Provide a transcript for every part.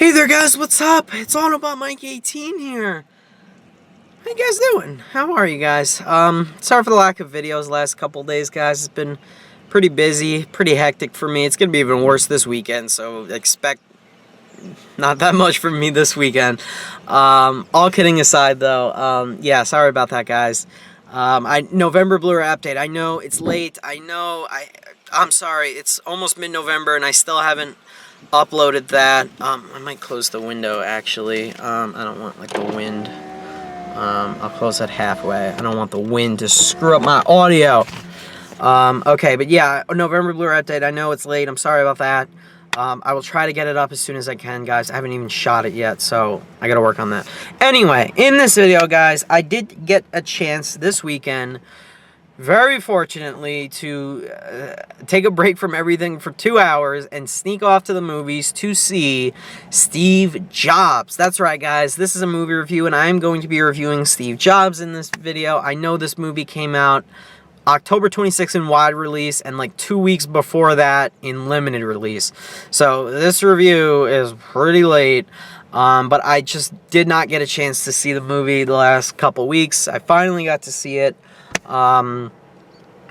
Hey there guys, what's up? It's all about Mike 18 here. How you guys doing? How are you guys? Sorry for the lack of videos last couple days, guys. It's been pretty busy, pretty hectic for me. It's gonna be even worse this weekend, so expect not that much from me this weekend. All kidding aside though, yeah, sorry about that, guys. November Blu-ray update. I know it's late. I'm sorry. It's almost mid-November and I still haven't uploaded that. I might close the window actually. I don't want like the wind. I'll close that halfway. I don't want the wind to screw up my audio. Okay, but yeah, November Blu-ray update. I know it's late. I'm sorry about that. I will try to get it up as soon as I can, guys. I haven't even shot it yet, so I gotta work on that. Anyway, in this video, guys, I did get a chance this weekend, very fortunately, to take a break from everything for 2 hours and sneak off to the movies to see Steve Jobs. That's right, guys. This is a movie review, and I am going to be reviewing Steve Jobs in this video. I know this movie came out October 26th in wide release, and like 2 weeks before that in limited release. So this review is pretty late, but I just did not get a chance to see the movie the last couple weeks. I finally got to see it.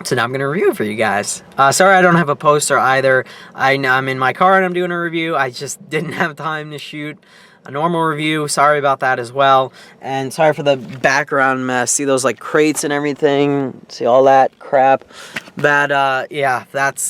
So now I'm going to review it for you guys. Sorry I don't have a poster either. I'm in my car and I'm doing a review. I just didn't have time to shoot a normal review. Sorry about that as well. And sorry for the background mess. See those like crates and everything? See all that crap? Yeah, that's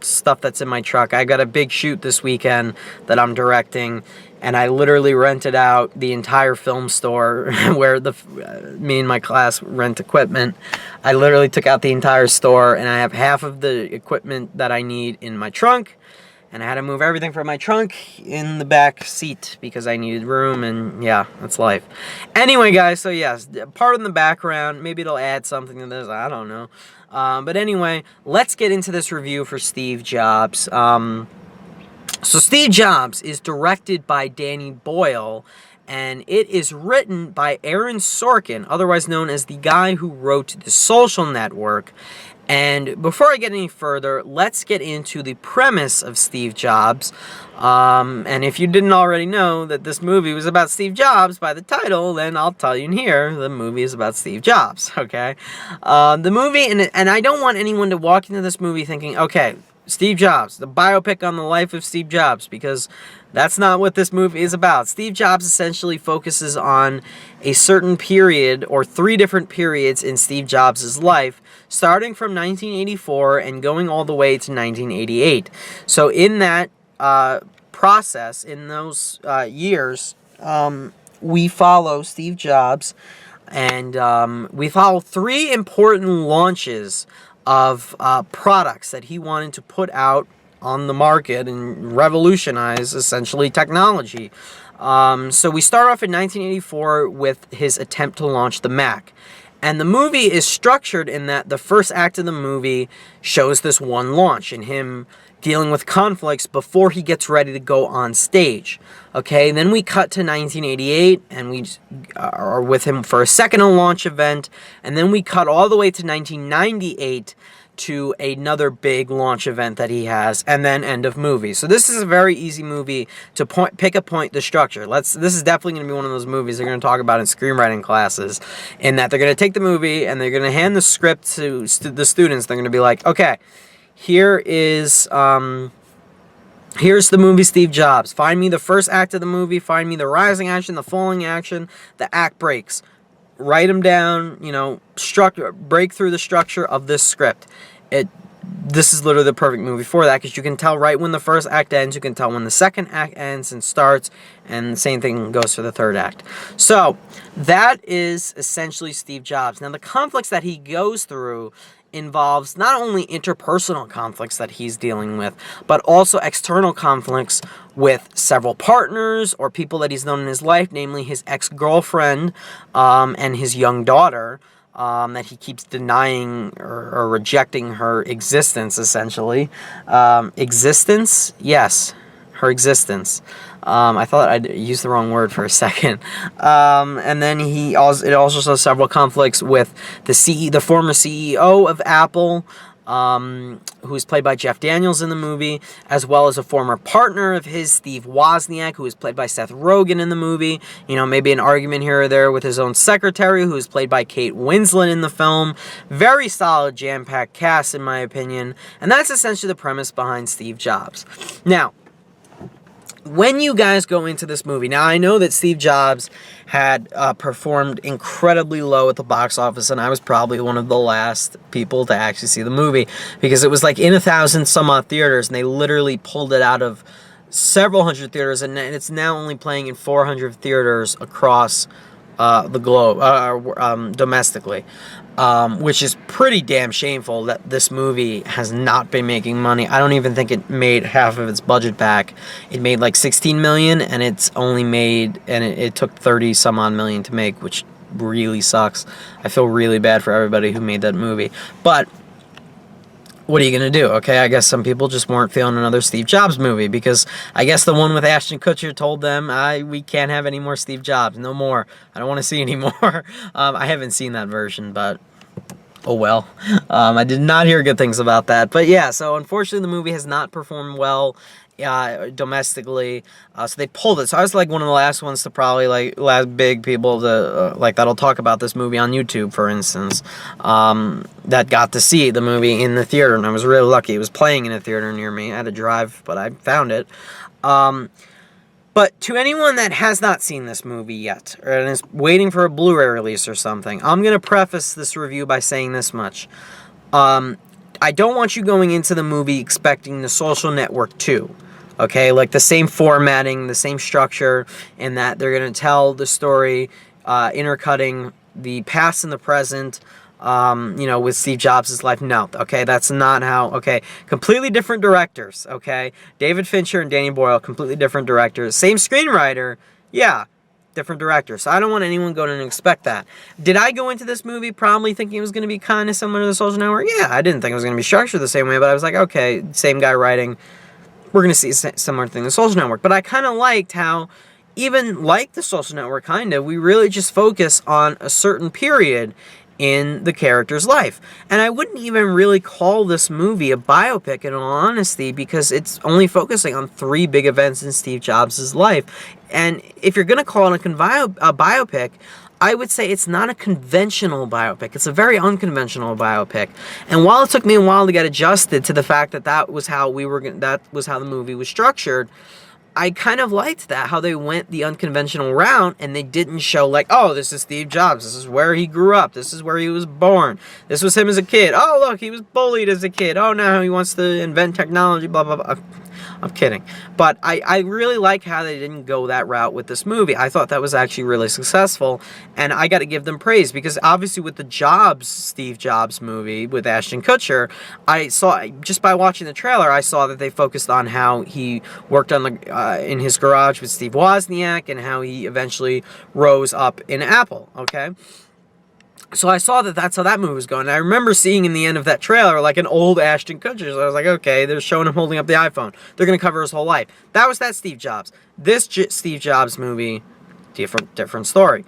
stuff that's in my truck. I got a big shoot this weekend that I'm directing, and I literally rented out the entire film store where me and my class rent equipment. I literally took out the entire store, and I have half of the equipment that I need in my trunk. And I had to move everything from my trunk in the back seat because I needed room, and yeah, that's life. Anyway, guys, so yes, part in the background, maybe it'll add something to this, I don't know. But anyway, let's get into this review for Steve Jobs. So Steve Jobs is directed by Danny Boyle, and it is written by Aaron Sorkin, otherwise known as the guy who wrote The Social Network. And before I get any further, let's get into the premise of Steve Jobs. And if you didn't already know that this movie was about Steve Jobs by the title, then I'll tell you in here, the movie is about Steve Jobs, okay? The movie, and I don't want anyone to walk into this movie thinking, okay, Steve Jobs, the biopic on the life of Steve Jobs, because that's not what this movie is about. Steve Jobs essentially focuses on a certain period, or 3 different periods in Steve Jobs' life, starting from 1984 and going all the way to 1988. So in that process, in those years, we follow Steve Jobs, and we follow 3 important launches of products that he wanted to put out on the market and revolutionize, essentially, technology. So we start off in 1984 with his attempt to launch the Mac. And the movie is structured in that the first act of the movie shows this one launch and him dealing with conflicts before he gets ready to go on stage. Okay, then we cut to 1988, and we are with him for a second launch event, and then we cut all the way to 1998 to another big launch event that he has, and then end of movie. So this is a very easy movie to pick a point, the structure. This is definitely going to be one of those movies they're going to talk about in screenwriting classes, in that they're going to take the movie and they're going to hand the script to the students. They're going to be like, okay, here's the movie Steve Jobs. Find me the first act of the movie. Find me the rising action, the falling action, the act breaks. Write them down, you know, break through the structure of this script. This is literally the perfect movie for that, because you can tell right when the first act ends, you can tell when the second act ends and starts, and the same thing goes for the third act. So that is essentially Steve Jobs. Now, the conflicts that he goes through involves not only interpersonal conflicts that he's dealing with, but also external conflicts with several partners or people that he's known in his life, namely his ex-girlfriend and his young daughter, that he keeps denying or rejecting her existence, essentially. Existence? Yes, her existence. I thought I'd used the wrong word for a second. And then it also shows several conflicts with the former CEO of Apple, who's played by Jeff Daniels in the movie, as well as a former partner of his, Steve Wozniak, who is played by Seth Rogen in the movie. You know, maybe an argument here or there with his own secretary, who is played by Kate Winslet in the film. Very solid, jam-packed cast, in my opinion. And that's essentially the premise behind Steve Jobs. Now, when you guys go into this movie, now I know that Steve Jobs had performed incredibly low at the box office, and I was probably one of the last people to actually see the movie, because it was like in 1,000 some odd theaters, and they literally pulled it out of several hundred theaters, and it's now only playing in 400 theaters across the globe, domestically. Which is pretty damn shameful that this movie has not been making money. I don't even think it made half of its budget back. It made like 16 million, and it's only made, and it took 30 some odd million to make, which really sucks. I feel really bad for everybody who made that movie. But what are you going to do? Okay, I guess some people just weren't feeling another Steve Jobs movie, because I guess the one with Ashton Kutcher told them, we can't have any more Steve Jobs. No more. I don't want to see any more. I haven't seen that version, but oh well. I did not hear good things about that. But yeah, so unfortunately the movie has not performed well domestically, so they pulled it. So I was like one of the last ones to probably, like, last big people to like that'll talk about this movie on YouTube, for instance, that got to see the movie in the theater, and I was really lucky. It was playing in a theater near me. I had to drive, but I found it. But to anyone that has not seen this movie yet, and is waiting for a Blu-ray release or something, I'm going to preface this review by saying this much. I don't want you going into the movie expecting The Social Network 2. Okay, like the same formatting, the same structure, in that they're going to tell the story, intercutting the past and the present, you know, with Steve Jobs' life. No, okay, that's not how, okay, completely different directors, okay? David Fincher and Danny Boyle, completely different directors. Same screenwriter, yeah, different directors. So I don't want anyone going to expect that. Did I go into this movie probably thinking it was going to be kind of similar to The Social Network? Yeah, I didn't think it was going to be structured the same way, but I was like, okay, same guy writing, we're going to see a similar thing, The Social Network. But I kind of liked how, even like The Social Network, kind of, we really just focus on a certain period in the character's life. And I wouldn't even really call this movie a biopic, in all honesty, because it's only focusing on 3 big events in Steve Jobs' life. And if you're going to call it a biopic, I would say it's not a conventional biopic. It's a very unconventional biopic. And while it took me a while to get adjusted to the fact that that was how the movie was structured, I kind of liked that, how they went the unconventional route, and they didn't show like, oh, this is Steve Jobs, this is where he grew up, this is where he was born, this was him as a kid, oh, look, he was bullied as a kid, oh, now he wants to invent technology, blah, blah, blah. I'm kidding. But I really like how they didn't go that route with this movie. I thought that was actually really successful, and I got to give them praise, because obviously with the Steve Jobs movie with Ashton Kutcher, I saw, just by watching the trailer, I saw that they focused on how he worked on in his garage with Steve Wozniak, and how he eventually rose up in Apple, okay? So I saw that that's how that movie was going. And I remember seeing in the end of that trailer, like, an old Ashton Kutcher. So I was like, okay, they're showing him holding up the iPhone. They're going to cover his whole life. That was that Steve Jobs. This Steve Jobs movie, different story.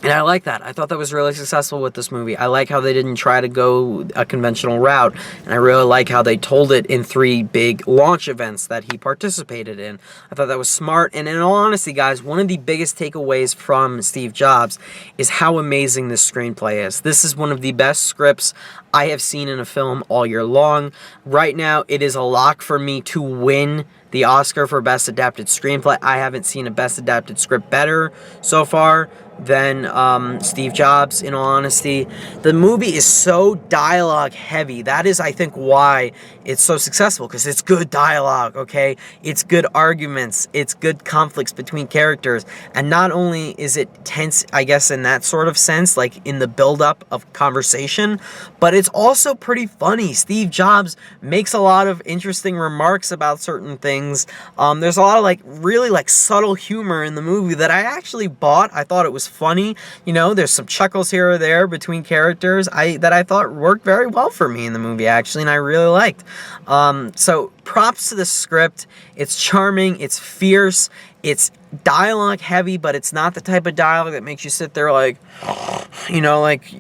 And I like that. I thought that was really successful with this movie. I like how they didn't try to go a conventional route. And I really like how they told it in 3 big launch events that he participated in. I thought that was smart. And in all honesty, guys, one of the biggest takeaways from Steve Jobs is how amazing this screenplay is. This is one of the best scripts I have seen in a film all year long. Right now, it is a lock for me to win the Oscar for Best Adapted Screenplay. I haven't seen a Best Adapted Script better so far than Steve Jobs, in all honesty. The movie is so dialogue heavy. That is, I think, why it's so successful, because it's good dialogue, okay? It's good arguments. It's good conflicts between characters. And not only is it tense, I guess, in that sort of sense, like in the buildup of conversation, but it's also pretty funny. Steve Jobs makes a lot of interesting remarks about certain things. There's a lot of, like, really, like, subtle humor in the movie that I actually bought. I thought it was funny. You know, there's some chuckles here or there between characters that I thought worked very well for me in the movie, actually, and I really liked. So props to the script. It's charming, it's fierce, it's dialogue heavy, but it's not the type of dialogue that makes you sit there like, you know, like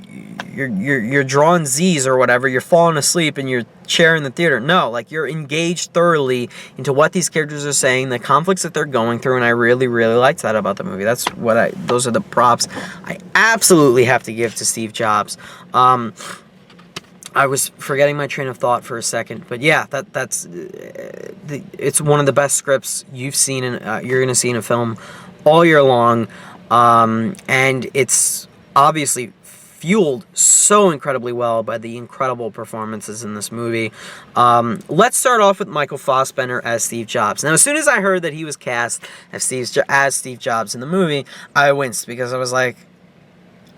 you're drawing Z's or whatever, you're falling asleep in your chair in the theater. No, like, you're engaged thoroughly into what these characters are saying, the conflicts that they're going through, and I really, really liked that about the movie. Those are the props I absolutely have to give to Steve Jobs. I was forgetting my train of thought for a second, but yeah, it's one of the best scripts you've seen you're gonna see in a film all year long, and it's obviously fueled so incredibly well by the incredible performances in this movie. Let's start off with Michael Fassbender as Steve Jobs. Now, as soon as I heard that he was cast as Steve Jobs in the movie, I winced, because I was like,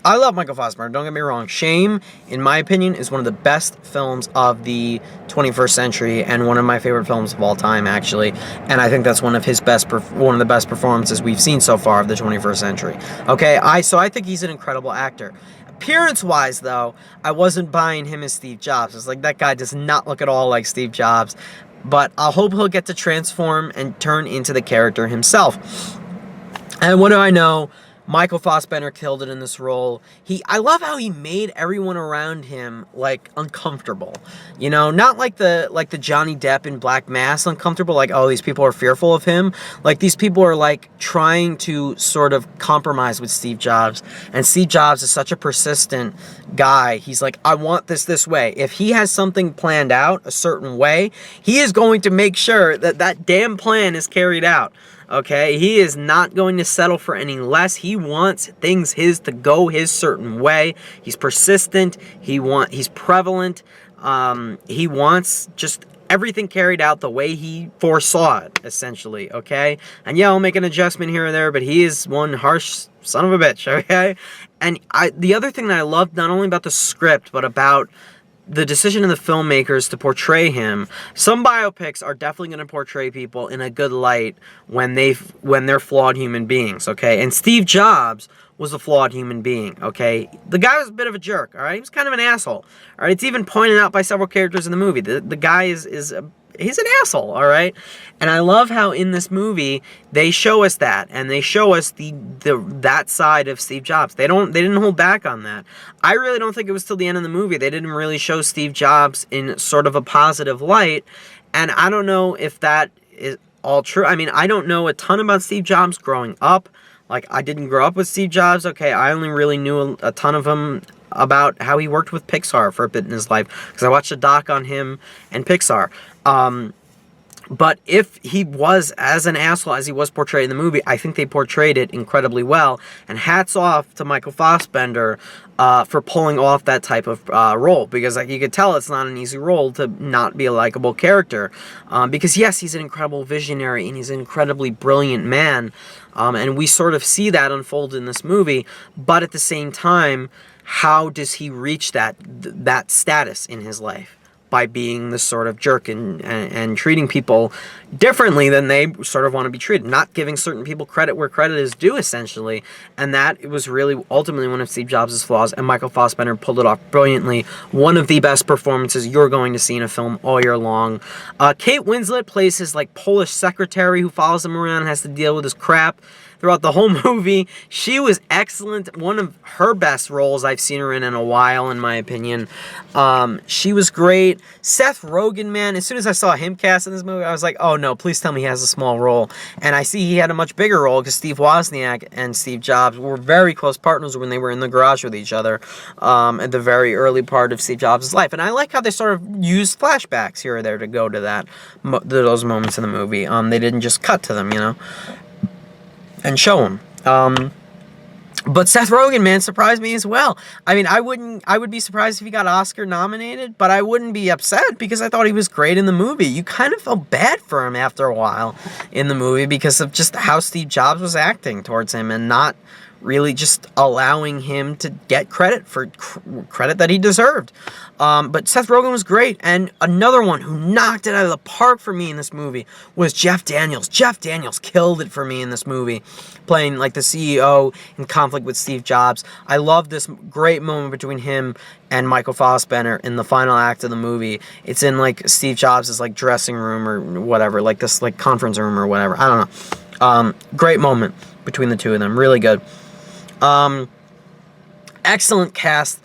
I love Michael Fassbender, don't get me wrong. Shame, in my opinion, is one of the best films of the 21st century, and one of my favorite films of all time, actually. And I think that's one of the best performances we've seen so far of the 21st century. Okay, so I think he's an incredible actor. Appearance-wise, though, I wasn't buying him as Steve Jobs. It's like, that guy does not look at all like Steve Jobs. But I hope he'll get to transform and turn into the character himself. And what do I know? Michael Fassbender killed it in this role. I love how he made everyone around him, like, uncomfortable. You know, not like the Johnny Depp in Black Mass uncomfortable, like, oh, these people are fearful of him. Like, these people are, like, trying to sort of compromise with Steve Jobs. And Steve Jobs is such a persistent guy. He's like, I want this way. If he has something planned out a certain way, he is going to make sure that that damn plan is carried out. Okay, he is not going to settle for any less. He wants things to go his certain way. He's persistent. He's prevalent. He wants just everything carried out the way he foresaw it, essentially. Okay, and yeah, I'll make an adjustment here or there, but he is one harsh son of a bitch. Okay, and the other thing that I loved, not only about the script, but about the decision of the filmmakers to portray him. Some biopics are definitely going to portray people in a good light when they're flawed human beings, okay? And Steve Jobs was a flawed human being, okay? The guy was a bit of a jerk, all right? He was kind of an asshole, all right? It's even pointed out by several characters in the movie. The guy he's an asshole, all right? And I love how in this movie they show us that, and they show us that side of Steve Jobs. They didn't hold back on that. I really don't think it was till the end of the movie they didn't really show Steve Jobs in sort of a positive light, and I don't know if that is all true. I mean, I don't know a ton about Steve Jobs growing up. Like, I didn't grow up with Steve Jobs, okay? I only really knew a ton of him about how he worked with Pixar for a bit in his life, because I watched a doc on him and Pixar. But if he was as an asshole as he was portrayed in the movie, I think they portrayed it incredibly well. And hats off to Michael Fassbender for pulling off that type of role. Because you could tell it's not an easy role to not be a likable character. Because yes, he's an incredible visionary and he's an incredibly brilliant man. And we sort of see that unfold in this movie. But at the same time, how does he reach that status in his life? By being this sort of jerk and treating people differently than they sort of want to be treated. Not giving certain people credit where credit is due, essentially. And that was really ultimately one of Steve Jobs' flaws, and Michael Fassbender pulled it off brilliantly. One of the best performances you're going to see in a film all year long. Kate Winslet plays his, like, Polish secretary who follows him around and has to deal with his crap throughout the whole movie. She was excellent. One of her best roles I've seen her in a while, in my opinion. She was great. Seth Rogen, man, as soon as I saw him cast in this movie, I was like, oh no, please tell me he has a small role. And I see he had a much bigger role because Steve Wozniak and Steve Jobs were very close partners when they were in the garage with each other at the very early part of Steve Jobs' life. And I like how they sort of used flashbacks here or there to go to those moments in the movie. They didn't just cut to them, you know, and show him. But Seth Rogen, man, surprised me as well. I mean, I would be surprised if he got Oscar nominated, but I wouldn't be upset because I thought he was great in the movie. You kind of felt bad for him after a while in the movie because of just how Steve Jobs was acting towards him and not really just allowing him to get credit for credit that he deserved. But Seth Rogen was great. And another one who knocked it out of the park for me in this movie was Jeff Daniels. Jeff Daniels killed it for me in this movie, playing like the CEO in conflict with Steve Jobs. I love this great moment between him and Michael Fassbender in the final act of the movie. It's in like Steve Jobs' like dressing room or whatever, like this like conference room or whatever. I don't know. Great moment between the two of them. Really good. Excellent cast.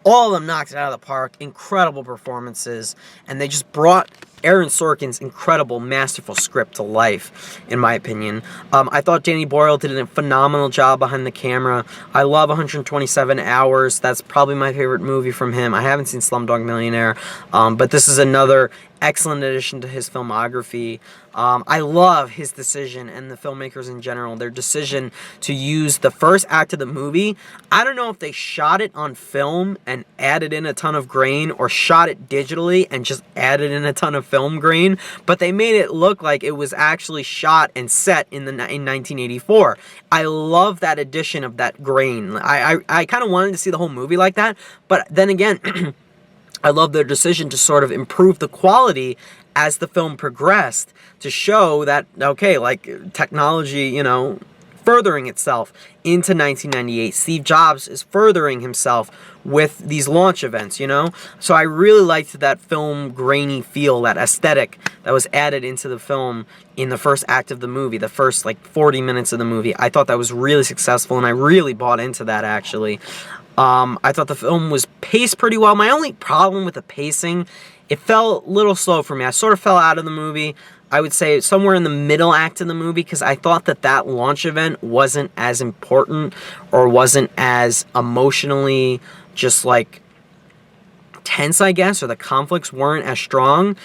All of them knocked it out of the park. Incredible performances. And they just brought Aaron Sorkin's incredible, masterful script to life, in my opinion. I thought Danny Boyle did a phenomenal job behind the camera. I love 127 Hours. That's probably my favorite movie from him. I haven't seen Slumdog Millionaire, but this is another excellent addition to his filmography. I love his decision, and the filmmakers in general, their decision to use the first act of the movie. I don't know if they shot it on film and added in a ton of grain, or shot it digitally and just added in a ton of film grain, but they made it look like it was actually shot and set in 1984. I love that addition of that grain. I kind of wanted to see the whole movie like that, but then again, I love their decision to sort of improve the quality as the film progressed, to show that, okay, like, technology, you know, furthering itself into 1998. Steve Jobs is furthering himself with these launch events, you know? So I really liked that film grainy feel, that aesthetic that was added into the film in the first act of the movie, the first, like, 40 minutes of the movie. I thought that was really successful, and I really bought into that, actually. I thought the film was paced pretty well. My only problem with the pacing, it felt a little slow for me. I sort of fell out of the movie. I would say somewhere in the middle act of the movie, because I thought that launch event wasn't as important, or wasn't as emotionally just, like, tense, I guess, or the conflicts weren't as strong.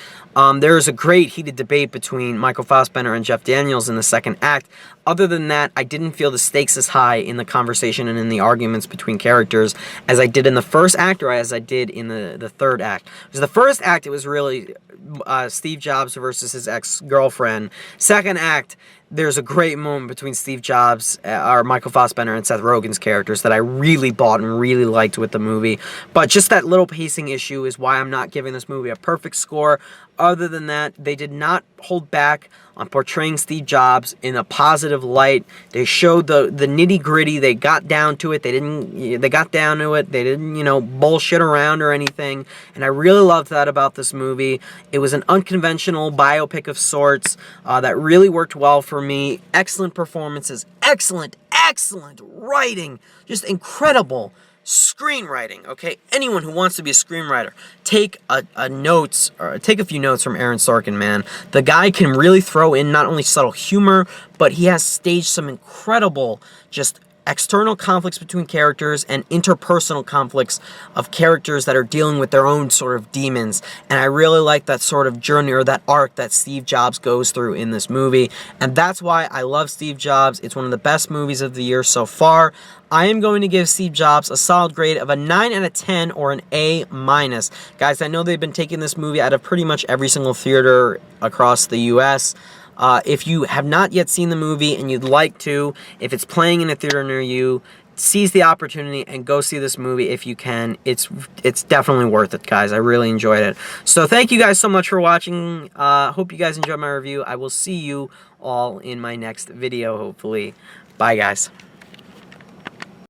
There was a great heated debate between Michael Fassbender and Jeff Daniels in the second act. Other than that, I didn't feel the stakes as high in the conversation and in the arguments between characters as I did in the first act, or as I did in the third act. Because the first act, it was really Steve Jobs versus his ex-girlfriend. Second act, there's a great moment between Steve Jobs, or Michael Fassbender, and Seth Rogen's characters that I really bought and really liked with the movie. But just that little pacing issue is why I'm not giving this movie a perfect score. Other than that, they did not hold back on portraying Steve Jobs in a positive light. They showed the nitty-gritty. They got down to it. They got down to it. They didn't, you know, bullshit around or anything. And I really loved that about this movie. It was an unconventional biopic of sorts that really worked well for me. Excellent performances. Excellent writing. Just incredible screenwriting. Okay, anyone who wants to be a screenwriter, take take a few notes from Aaron Sorkin, man. The guy can really throw in not only subtle humor, but he has staged some incredible just external conflicts between characters and interpersonal conflicts of characters that are dealing with their own sort of demons. And I really like that sort of journey, or that arc, that Steve Jobs goes through in this movie. And that's why I love Steve Jobs. It's one of the best movies of the year so far. I am going to give Steve Jobs a solid grade of a 9 out of 10, or an A-. Guys, I know they've been taking this movie out of pretty much every single theater across the U.S., if you have not yet seen the movie and you'd like to, if it's playing in a theater near you, seize the opportunity and go see this movie if you can. It's definitely worth it, guys. I really enjoyed it. So thank you guys so much for watching. Hope you guys enjoyed my review. I will see you all in my next video, hopefully. Bye, guys.